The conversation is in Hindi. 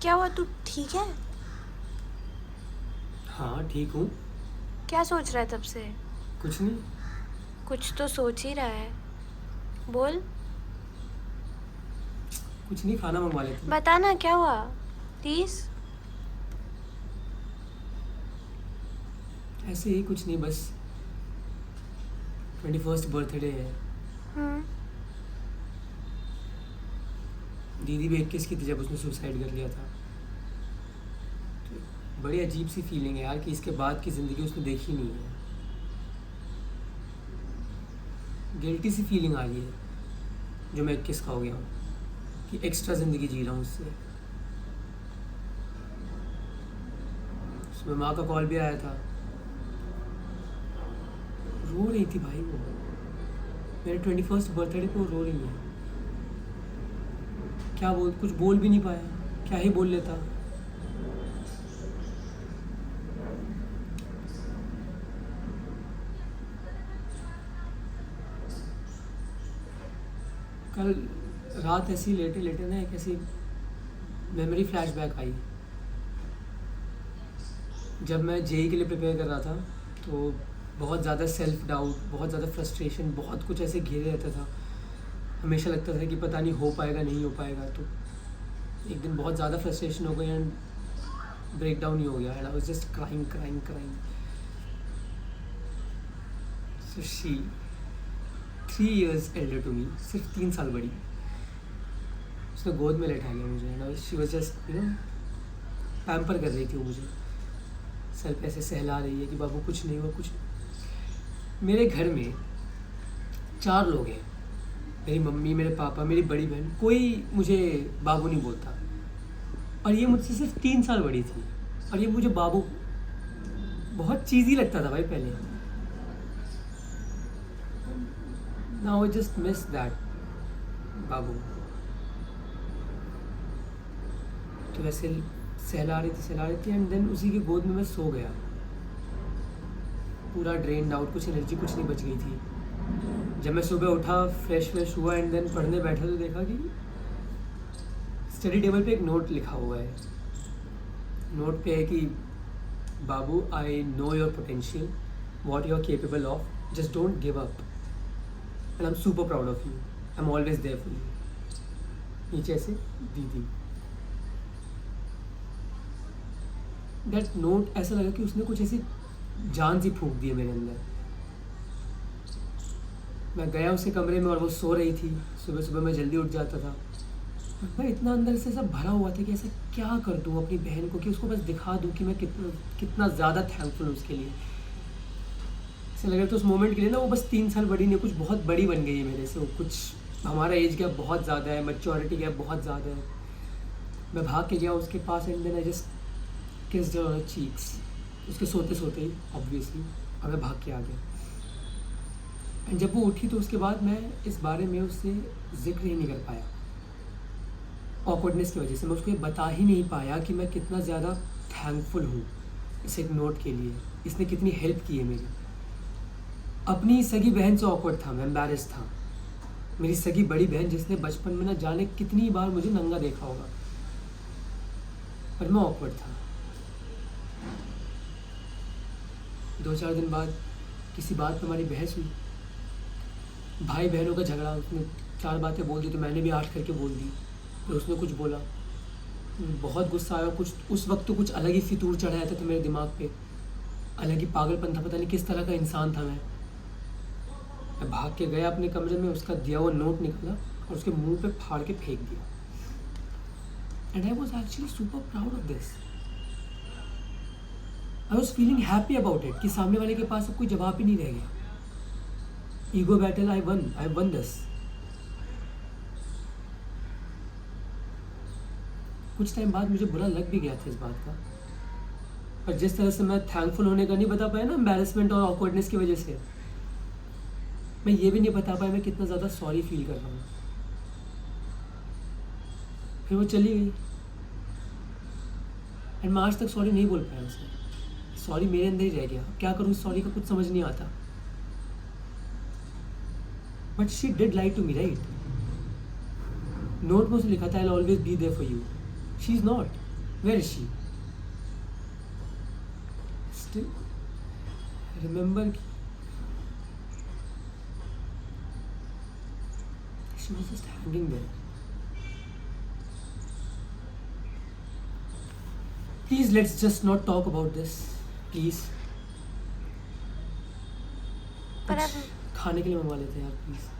क्या हुआ, तू ठीक है? हाँ ठीक हूँ। क्या सोच रहा है तब से? कुछ नहीं। कुछ तो सोच ही रहा है, बोल। कुछ नहीं, खाना मंगवा लेते हैं। बता ना क्या हुआ, प्लीज। ऐसे ही कुछ नहीं, बस 21st बर्थडे है। दीदी भी 21 की थी जब उसने सुसाइड कर लिया था। तो बड़ी अजीब सी फीलिंग है यार कि इसके बाद की ज़िंदगी उसने देखी नहीं है। गिल्टी सी फीलिंग आ रही है जो मैं 21 का हो गया हूँ, कि एक्स्ट्रा ज़िंदगी जी रहा हूँ उससे। उसमें माँ का कॉल भी आया था, रो रही थी भाई वो। मेरे 21st बर्थडे पे वो रो रही है। क्या बोल, कुछ बोल भी नहीं पाया, क्या ही बोल लेता। कल रात ऐसी लेटे लेटे ना एक ऐसी मेमोरी फ्लैशबैक आई। जब मैं जेई के लिए प्रिपेयर कर रहा था तो बहुत ज़्यादा सेल्फ डाउट, बहुत ज़्यादा फ्रस्ट्रेशन, बहुत कुछ ऐसे घेरे रहता था। हमेशा लगता था कि पता नहीं हो पाएगा नहीं हो पाएगा। तो एक दिन बहुत ज़्यादा फ्रस्ट्रेशन हो गई एंड ब्रेक डाउन ही हो गया and I was just crying crying crying. So she 3 years elder to me, सिर्फ 3 साल बड़ी। उसने गोद में लेटा लिया मुझे and she was just pamper कर रही थी वो मुझे। सर पे ऐसे सहला रही है कि बाबू कुछ नहीं हुआ, कुछ नहीं। मेरे घर में 4 लोग हैं, मेरी मम्मी, मेरे पापा, मेरी बड़ी बहन। कोई मुझे बाबू नहीं बोलता और ये मुझसे सिर्फ 3 साल बड़ी थी और ये मुझे बाबू बहुत चीज़ी लगता था भाई पहले। Now I just miss that बाबू। तो वैसे सहला रही थी एंड देन उसी की गोद में मैं सो गया, पूरा ड्रेन आउट, कुछ एनर्जी कुछ नहीं बच गई थी। जब मैं सुबह उठा, फ्रेश हुआ एंड देन पढ़ने बैठा तो देखा कि स्टडी टेबल पे एक नोट लिखा हुआ है। नोट पे है कि बाबू, I know your potential, what you are capable of, just don't give up and I am super proud of you, I am always there for you. नीचे ऐसे दीदी। दैट नोट ऐसा लगा कि उसने कुछ ऐसी जान सी फूंक दी है मेरे अंदर। मैं गया उसके कमरे में और वो सो रही थी। सुबह सुबह मैं जल्दी उठ जाता था। मैं इतना अंदर से सब भरा हुआ था कि ऐसा क्या कर दूँ अपनी बहन को कि उसको बस दिखा दूँ कि मैं कितना कितना ज़्यादा थैंकफुल हूँ उसके लिए। ऐसा लग रहा था उस मोमेंट के लिए ना वो बस 3 साल बड़ी नहीं, कुछ बहुत बड़ी बन गई है मेरे से। वो कुछ, हमारा एज गैप बहुत ज़्यादा है, मैच्योरिटी गैप बहुत ज़्यादा है। मैं भाग के गया उसके पास and then I just kissed her cheeks, उसके सोते सोते ही ऑब्वियसली, और मैं भाग के आ गया। एंड जब वो उठी तो उसके बाद मैं इस बारे में उससे जिक्र ही नहीं कर पाया, ऑकवर्डनेस की वजह से। मैं उसको ये बता ही नहीं पाया कि मैं कितना ज़्यादा थैंकफुल हूँ इस एक नोट के लिए। इसने कितनी हेल्प की है मेरी। अपनी सगी बहन से ऑकवर्ड था, मैं एम्बैरेस था। मेरी सगी बड़ी बहन जिसने बचपन में ना जाने कितनी बार मुझे नंगा देखा होगा, पर मैं ऑकवर्ड था। 2-4 दिन बाद किसी बात पे हमारी बहस हुई, भाई बहनों का झगड़ा। उसने 4 बातें बोल दी तो मैंने भी 8 करके बोल दी। फिर उसने कुछ बोला, बहुत गुस्सा आया। कुछ उस वक्त तो कुछ अलग ही फितूर चढ़ा रहता था मेरे दिमाग पे, अलग ही पागलपन था। पता नहीं किस तरह का इंसान था मैं भाग के गया अपने कमरे में, उसका दिया हुआ नोट निकाला और उसके मुंह पे फाड़ के फेंक दिया। And I was actually super proud of this. I was feeling happy about it कि सामने वाले के पास अब कोई जवाब ही नहीं रह गया। Ego battle I one this. कुछ टाइम बाद मुझे बुरा लग भी गया था इस बात का, पर जिस तरह से मैं थैंकफुल होने का नहीं बता पाया ना, एम्बैरेसमेंट और ऑकवर्डनेस की वजह से, मैं ये भी नहीं बता पाया मैं कितना ज़्यादा सॉरी फील कर रहा हूँ। फिर वो चली गई एंड मैं आज तक सॉरी नहीं बोल पाया उसे। सॉरी मेरे अंदर ही रह गया। क्या करूँ सॉरी का, कुछ समझ नहीं आता। But she did lie to me, right? Note में उसे लिखा था I will always be there for you. She is not. Where is she? Still remember she was just hanging there. Please let's just not talk about this. Please. पर कुछ अब खाने के लिए मंगवा लेते हैं यार प्लीज.